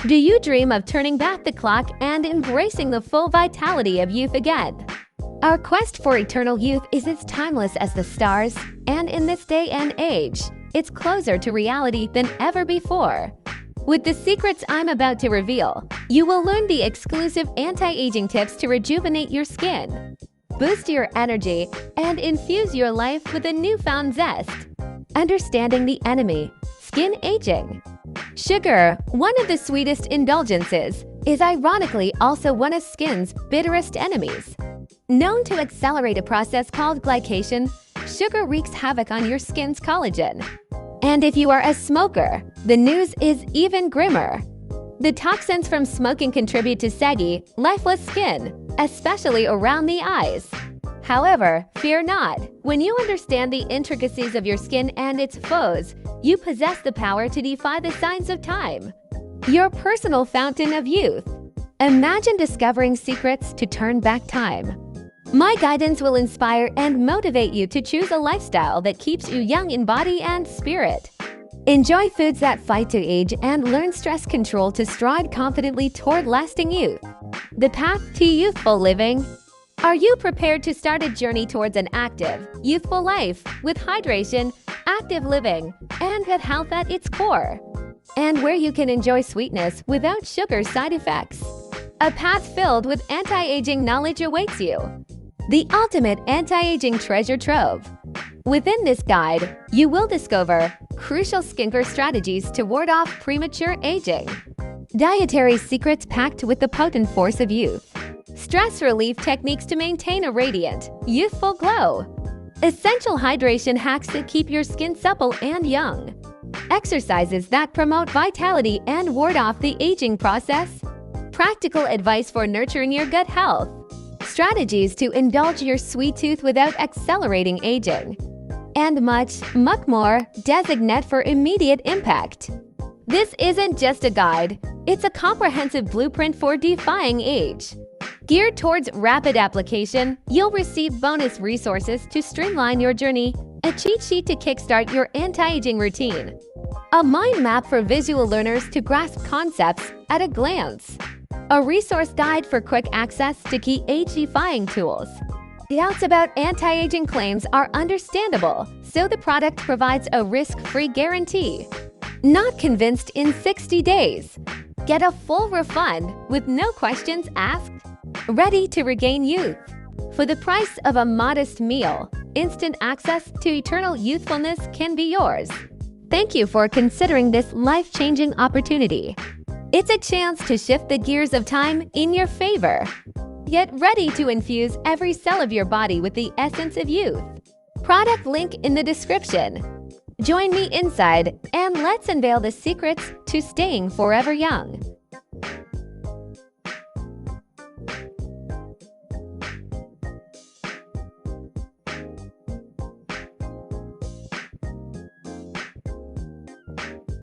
Do you dream of turning back the clock and embracing the full vitality of youth again? Our quest for eternal youth is as timeless as the stars, and in this day and age, it's closer to reality than ever before. With the secrets I'm about to reveal, you will learn the exclusive anti-aging tips to rejuvenate your skin, boost your energy, and infuse your life with a newfound zest. Understanding the enemy, skin aging. Sugar, one of the sweetest indulgences, is ironically also one of skin's bitterest enemies. Known to accelerate a process called glycation, sugar wreaks havoc on your skin's collagen. And if you are a smoker, the news is even grimmer. The toxins from smoking contribute to saggy, lifeless skin, especially around the eyes. However, fear not. When you understand the intricacies of your skin and its foes, you possess the power to defy the signs of time. Your personal fountain of youth. Imagine discovering secrets to turn back time. My guidance will inspire and motivate you to choose a lifestyle that keeps you young in body and spirit. Enjoy foods that fight to age and learn stress control to stride confidently toward lasting youth. The path to youthful living. Are you prepared to start a journey towards an active, youthful life with hydration, active living, and good health at its core? And where you can enjoy sweetness without sugar side effects. A path filled with anti-aging knowledge awaits you. The ultimate anti-aging treasure trove. Within this guide, you will discover crucial skincare strategies to ward off premature aging, dietary secrets packed with the potent force of youth, stress relief techniques to maintain a radiant, youthful glow, essential hydration hacks that keep your skin supple and young, exercises that promote vitality and ward off the aging process, practical advice for nurturing your gut health, strategies to indulge your sweet tooth without accelerating aging, and much more designate for immediate impact. This isn't just a guide, it's a comprehensive blueprint for defying age. Geared towards rapid application, you'll receive bonus resources to streamline your journey, a cheat sheet to kickstart your anti-aging routine, a mind map for visual learners to grasp concepts at a glance, a resource guide for quick access to key age-defying tools. Doubts about anti-aging claims are understandable, so the product provides a risk-free guarantee. Not convinced in 60 days. Get a full refund with no questions asked. Ready to regain youth. For the price of a modest meal, instant access to eternal youthfulness can be yours. Thank you for considering this life-changing opportunity. It's a chance to shift the gears of time in your favor. Get ready to infuse every cell of your body with the essence of youth. Product link in the description. Join me inside and let's unveil the secrets to staying forever young.